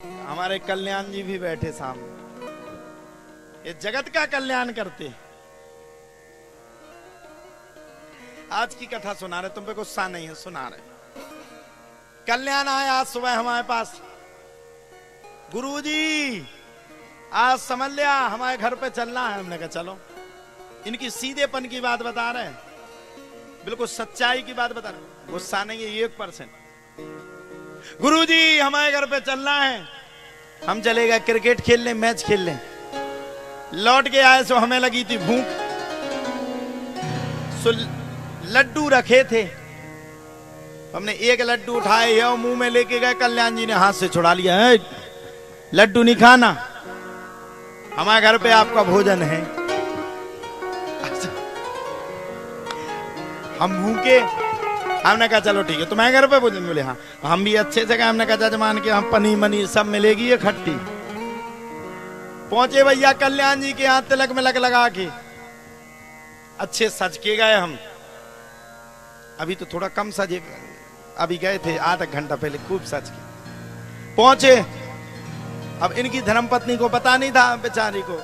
हमारे कल्याण जी भी बैठे सामने, ये जगत का कल्याण करते। आज की कथा सुना रहे, तुम पे गुस्सा नहीं है, सुना रहे। कल्याण आया आज सुबह हमारे पास, गुरुजी आज समझ लिया हमारे घर पे चलना है। हमने कहा चलो। इनकी सीधेपन की बात बता रहे हैं, बिल्कुल सच्चाई की बात बता रहे हैं, गुस्सा नहीं है 1%। गुरुजी हमारे घर पे चलना है। हम चले गए क्रिकेट खेलने, मैच खेलने। लौट के आए सो हमें लगी थी भूख, सो लड्डू रखे थे, हमने एक लड्डू उठाए और मुंह में लेके गए। कल्याण जी ने हाथ से छुड़ा लिया, है लड्डू नहीं खाना, हमारे घर पे आपका भोजन है। हम भूखे, हमने कहा चलो ठीक है तुम्हारे घर पे भोजन। बोले हाँ। हम भी अच्छे से गए, हमने कहा जजमान के हम पनीर मनीर सब मिलेगी ये खट्टी। पहुंचे भैया कल्याण जी के यहाँ, तिलक मिलक लगा के अच्छे सज के गए हम। अभी तो थोड़ा कम सजे, अभी गए थे आधा घंटा पहले, खूब सज के पहुंचे। अब इनकी धर्मपत्नी को पता नहीं था बेचारी को,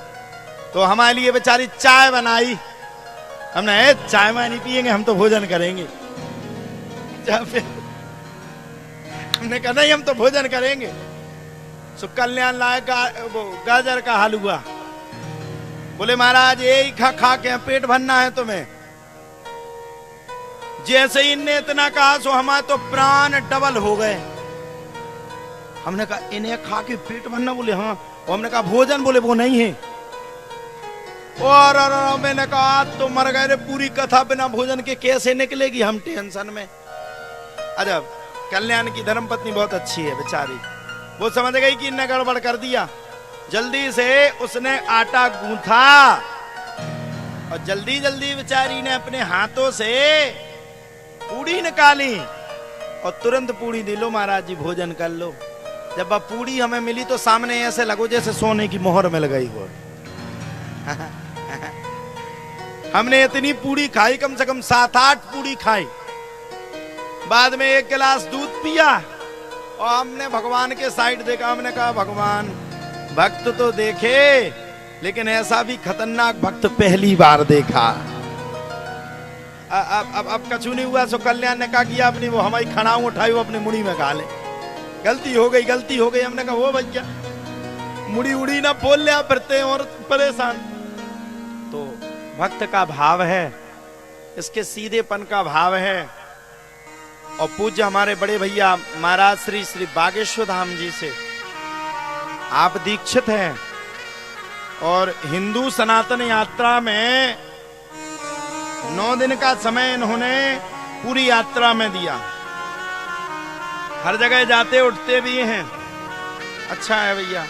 तो हमारे लिए बेचारी चाय बनाई। हमने चाय में नहीं पिएंगे, हम तो भोजन करेंगे। हमने कहा नहीं हम तो भोजन करेंगे। सो कल्याण लाए वो गाजर का हलवा। बोले महाराज यही खा खा के पेट भरना है तुम्हें। जैसे ही इनने इतना कहा सो हमारे तो प्राण डबल हो गए। हमने कहा इन्हें खा के पेट भरना? बोले हाँ। और हमने कहा भोजन? बोले वो नहीं है। और मैंने कहा तो मर गए रे, पूरी कथा बिना भोजन के कैसे निकलेगी? हम टेंशन में। अजब, कल्याण की धर्मपत्नी बहुत अच्छी है बेचारी, वो समझ गई कि इनने गड़बड़ कर दिया। जल्दी से उसने आटा गूंथा और जल्दी जल्दी बेचारी ने अपने हाथों से पूड़ी निकाली और तुरंत पूड़ी दे लो महाराज जी भोजन कर लो। जब अब पूड़ी हमें मिली तो सामने ऐसे लगो जैसे सोने की मोहर मिल गई हो। हमने इतनी पूड़ी खाई, कम से कम 7-8 पूड़ी खाई। बाद में 1 गिलास दूध पिया और हमने भगवान के साइड देखा। हमने कहा भगवान भक्त तो देखे, लेकिन ऐसा भी खतरनाक भक्त पहली बार देखा। अब कछु नहीं हुआ। सो कल्याण ने कहा कि अपनी वो हमारी खड़ाऊ उठाई, वो अपनी मुड़ी में खा ले। गलती हो गई, गलती हो गई। हमने कहा वो भैया मुड़ी उड़ी ना बोल ले, आप फिरते और परेशान। तो भक्त का भाव है, इसके सीधेपन का भाव है। और पूज्य हमारे बड़े भैया महाराज श्री श्री बागेश्वर धाम जी से आप दीक्षित हैं और हिंदू सनातन यात्रा में 9 दिन का समय इन्होंने पूरी यात्रा में दिया। हर जगह जाते उठते भी हैं। अच्छा है भैया,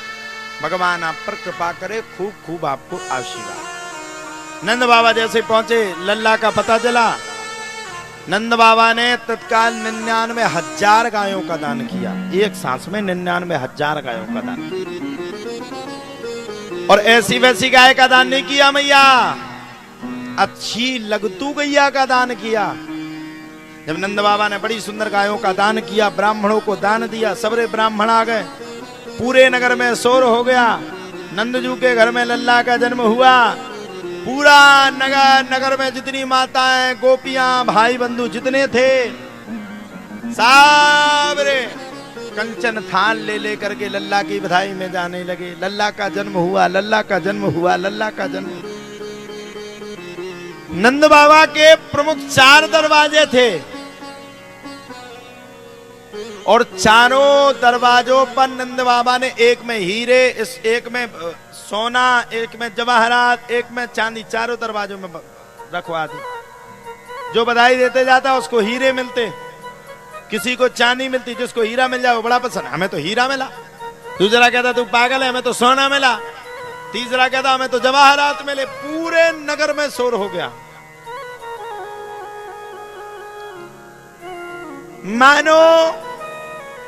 भगवान आप पर कृपा करे, खूब खूब आपको आशीर्वाद। नंद बाबा जैसे पहुंचे, लल्ला का पता चला। नंद बाबा ने तत्काल 99,000 गायों का दान किया। एक सांस में 99,000 गायों का दान किया। और ऐसी वैसी गाय का दान नहीं किया मैया, अच्छी लगतू गैया का दान किया। जब नंद बाबा ने बड़ी सुंदर गायों का दान किया, ब्राह्मणों को दान दिया, सबरे ब्राह्मण आ गए, पूरे नगर में शोर हो गया। नंदजू के घर में लल्ला का जन्म हुआ। पूरा नगर में जितनी माताएं, गोपियां, भाई बंधु जितने थे, सारे कंचन थाल ले लेकर के लल्ला की बधाई में जाने लगे। लल्ला का जन्म हुआ, लल्ला का जन्म हुआ, लल्ला का जन्म। नंद बाबा के प्रमुख 4 दरवाजे थे और चारों दरवाजों पर नंद बाबा ने एक में हीरे, इस एक में सोना, एक में जवाहरात, एक में चांदी, चारों दरवाजों में रखवा दी। जो बधाई देते जाता उसको हीरे मिलते, किसी को चांदी मिलती, जिसको हीरा मिल जाए वो बड़ा पसंद। हमें तो हीरा मिला। दूसरा कहता तू पागल है, हमें तो सोना मिला। तीसरा कहता हमें तो जवाहरात मिले। पूरे नगर में शोर हो गया। मानो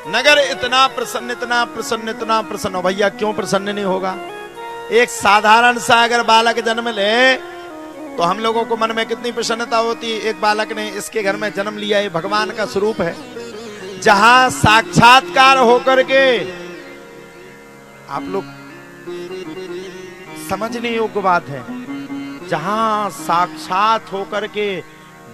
नगर इतना प्रसन्न, इतना प्रसन्न, इतना प्रसन्न हो। भैया क्यों प्रसन्न नहीं होगा? एक साधारण सा अगर बालक जन्म ले तो हम लोगों को मन में कितनी प्रसन्नता होती। एक बालक ने इसके घर में जन्म लिया, ये भगवान का स्वरूप है। जहां साक्षात्कार होकर के आप लोग समझने योग्य बात है, जहां साक्षात होकर के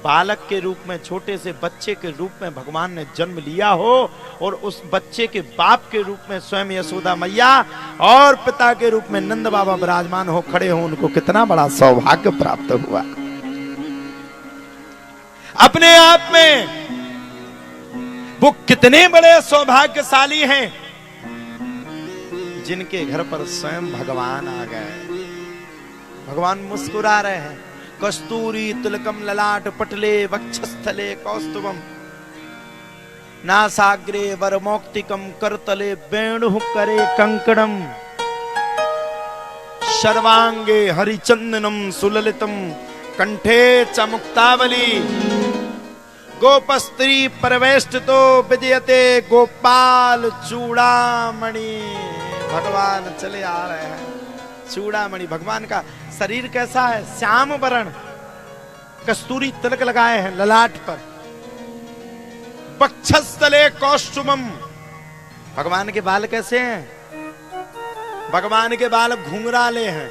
बालक के रूप में, छोटे से बच्चे के रूप में भगवान ने जन्म लिया हो, और उस बच्चे के बाप के रूप में स्वयं यशोदा मैया और पिता के रूप में नंद बाबा विराजमान हो खड़े हो, उनको कितना बड़ा सौभाग्य प्राप्त हुआ। अपने आप में वो कितने बड़े सौभाग्यशाली हैं जिनके घर पर स्वयं भगवान आ गए। भगवान मुस्कुरा रहे हैं। कस्तूरी तिलकम ललाट पटले वक्षस्थले कौस्तुभम नासाग्रे वरमौक्तिकम करतले वेणुः करे कंकणम सर्वांगे हरिचंदनम सुललितम कंठे च मुक्तावली गोपस्त्री परवेष्टितो विजयते गोपाल चूड़ामणि। भगवान चले आ रहे हैं। चूड़ामणि, भगवान का शरीर कैसा है? श्याम वर्ण, कस्तूरी तिलक लगाए हैं ललाट पर। वक्षस्थले कौस्तुभम, भगवान के बाल कैसे हैं? भगवान के बाल घुंघराले हैं,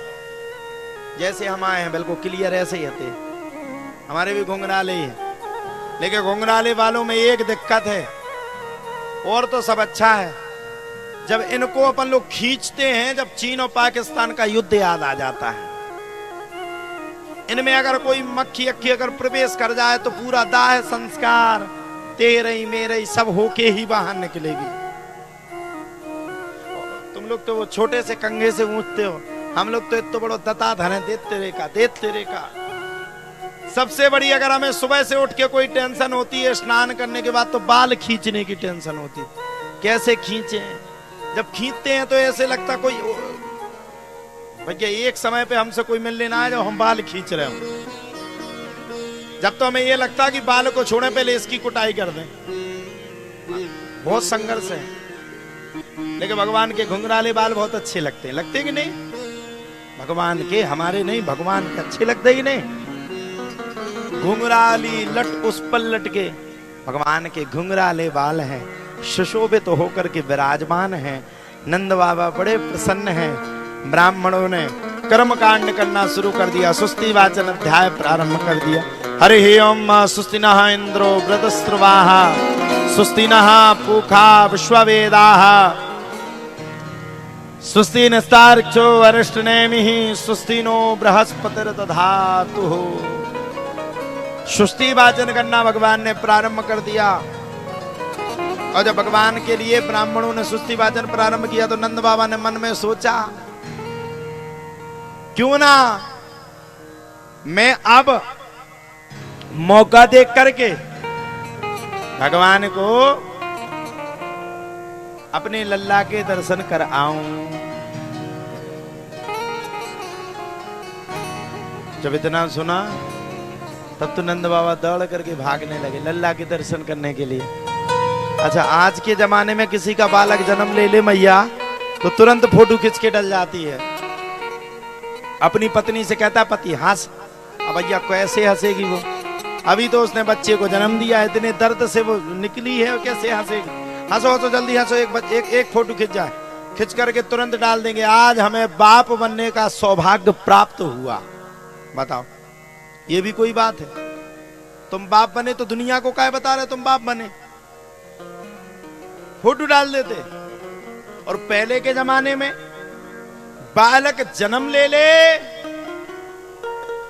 जैसे हम आए हैं बिल्कुल क्लियर ऐसे ही होते। हमारे भी घुंघराले ही हैं, लेकिन घुंघराले बालों में एक दिक्कत है, और तो सब अच्छा है, जब इनको अपन लोग खींचते हैं, जब चीन और पाकिस्तान का युद्ध याद आ जाता है। इनमें अगर कोई मक्खी अक्खी अगर प्रवेश कर जाए तो पूरा दाह संस्कार तेरे ही मेरे ही सब होके ही बाहर निकलेगी। तुम लोग तो वो छोटे से कंघे से ऊंचते हो, हम लोग तो इतना बड़ो दता धन देते रेखा। सबसे बड़ी अगर हमें सुबह से उठ के कोई टेंशन होती है स्नान करने के बाद, तो बाल खींचने की टेंशन होती है। कैसे खींचे? जब खींचते हैं तो ऐसे लगता कोई भैया एक समय पे हमसे कोई मिलने ना आए जब हम बाल खींच रहे हो। जब तो हमें ये लगता कि बाल को छोड़े पहले इसकी कुटाई कर दें। बहुत संघर्ष है, लेकिन भगवान के घुंघराले बाल बहुत अच्छे लगते हैं। लगते कि नहीं? भगवान के, हमारे नहीं, भगवान के अच्छे लगते कि नहीं? घुंघराली लट उस पर लटके भगवान के घुंघराले बाल हैं, सुशोभित तो होकर के विराजमान हैं। नंद बाबा बड़े प्रसन्न हैं। ब्राह्मणों ने कर्म कांड करना शुरू कर दिया। सुस्ति वाचन अध्याय प्रारंभ कर दिया। हरि ओम सुस्ति नः इंद्रो वृतस्रवाः सुस्ति नः पूषा विश्ववेदाः सुस्ति नस्तार्क्ष्यो अरिष्टनेमिः सुस्ति नो बृहस्पतिर्दधातु। सुस्ति वाचन करना भगवान ने प्रारंभ कर दिया। और जब भगवान के लिए ब्राह्मणों ने सुस्ति वाचन प्रारंभ किया तो नंद बाबा ने मन में सोचा, क्यों ना मैं अब मौका देख करके भगवान को अपने लल्ला के दर्शन कर आऊं। जब इतना सुना तब तो नंद बाबा दौड़ करके भागने लगे लल्ला के दर्शन करने के लिए। अच्छा, आज के जमाने में किसी का बालक जन्म ले मैया तो तुरंत फोटो खींच के डल जाती है। अपनी पत्नी से कहता पति हंस, अब भैया कैसे हंसेगी वो? अभी तो उसने बच्चे को जन्म दिया है, इतने दर्द से वो निकली है, कैसे हंसेगी? हंसो तो जल्दी हंसो, एक फोटो खिंच जाए, खिंच करके तुरंत डाल देंगे। आज हमें बाप बनने का सौभाग्य प्राप्त हुआ। बताओ, ये भी कोई बात है? तुम बाप बने तो दुनिया को क्या बता रहे तुम बाप बने? फोटो डाल देते। और पहले के जमाने में बालक जन्म ले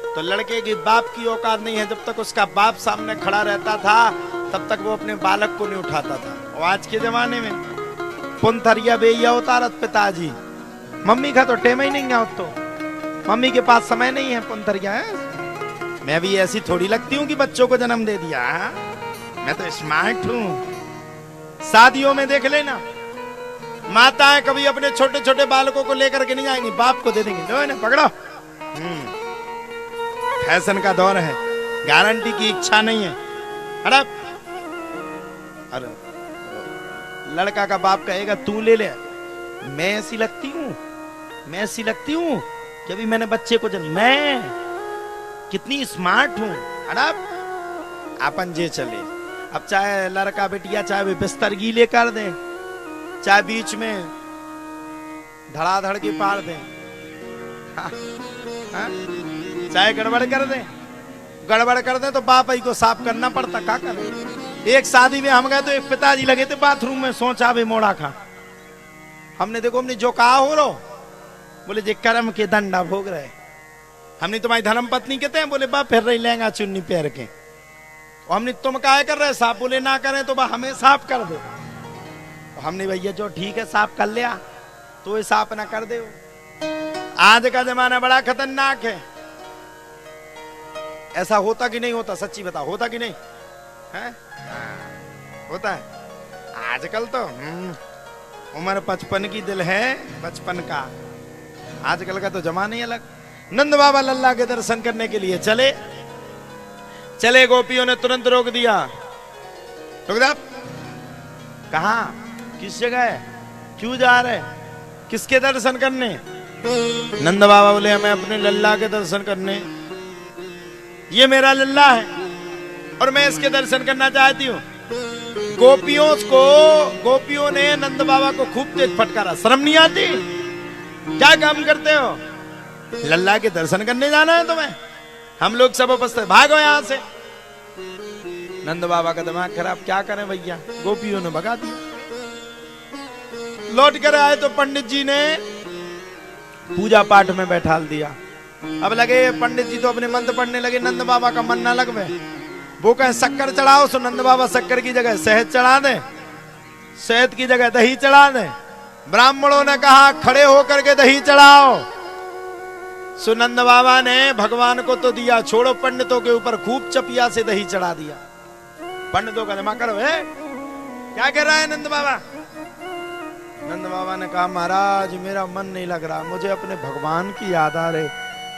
तो लड़के की बाप की औकात नहीं है। जब तक उसका बाप सामने खड़ा रहता था तब तक वो अपने बालक को नहीं उठाता था। और आज के जमाने में पुंथरिया बेया उतारत पिताजी, मम्मी का तो टेम ही नहीं है, तो मम्मी के पास समय नहीं है। पुंथरिया है, मैं भी ऐसी थोड़ी लगती हूँ कि बच्चों को जन्म दे दिया। मैं तो स्मार्ट हूँ। शादियों में देख लेना, माताएं कभी अपने छोटे छोटे बालकों को लेकर के नहीं जाएंगी, बाप को दे देंगे, लो इन्हें पकड़ो। फैशन का दौर है, गारंटी की इच्छा नहीं है। अरे लड़का का बाप कहेगा तू ले ले, मैं ऐसी लगती हूँ, मैं ऐसी लगती हूँ कि अभी मैंने बच्चे को जन्म, मैं कितनी स्मार्ट हूँ। अरे अपन जे चले, अब चाहे लड़का बेटिया चाहे वे बिस्तर गीले कर दे, चाहे बीच में धड़ाधड़ की पार दें। हाँ, हाँ? चाहे गड़बड़ कर दें, गड़बड़ कर दें तो बाप ही को साफ करना पड़ता, क्या करें। एक शादी में हम गए तो एक पिताजी लगे थे बाथरूम में, सोचा भी मोड़ा खा। हमने देखो हमने जो कहा हो रो, बोले जे कर्म के दंडा भोग रहे। हमने तुम्हारी धर्म पत्नी कहते हैं, बोले बा फिर रही लहंगा चुन्नी पहन के। और हमने तुम काहे कर रहे साफ, बोले ना करें तो बा हमें साफ कर दो। तो हमने भैया जो ठीक है साफ कर लिया, तो ये साफ ना कर दे। आज का जमाना बड़ा खतरनाक है। ऐसा होता कि नहीं होता, सच्ची बताओ, होता कि नहीं है? होता है। आजकल तो उम्र 55 की दिल है, 55 का। आजकल का तो जमाना ही अलग। नंद बाबा लल्ला के दर्शन करने के लिए चले, गोपियों ने तुरंत रोक दिया। रुक जा, कहा, किस जगह है, क्यों जा रहे, किसके दर्शन करने? नंद बाबा बोले हमें अपने लल्ला के दर्शन करने। ये मेरा लल्ला है और मैं इसके दर्शन करना चाहती हूँ। गोपियों ने नंद बाबा को खूब तेज फटकारा। शर्म नहीं आती? क्या काम करते हो? लल्ला के दर्शन करने जाना है तुम्हें? हम लोग सब उपस्थित, भागो यहां से। नंद बाबा का दिमाग खराब, क्या करें भैया। गोपियों ने भगा दिया। लौट कर आए तो पंडित जी ने पूजा पाठ में बैठा दिया। अब लगे पंडित जी तो अपने मंत्र पढ़ने लगे, नंद बाबा का मन ना लगवे। वो कहे शक्कर चढ़ाओ, सो नंद बाबा शक्कर की जगह शहद चढ़ा दे, शहद की जगह दही चढ़ा दे। ब्राह्मणों ने कहा खड़े होकर के दही चढ़ाओ। सो नंद बाबा ने भगवान को तो दिया, छोड़ो पंडितों के ऊपर खूब चपिया से दही चढ़ा दिया। पंडितों का दिमाग करो है, क्या कह रहा है नंद बाबा? नंद बाबा ने कहा महाराज मेरा मन नहीं लग रहा, मुझे अपने भगवान की याद आ रही।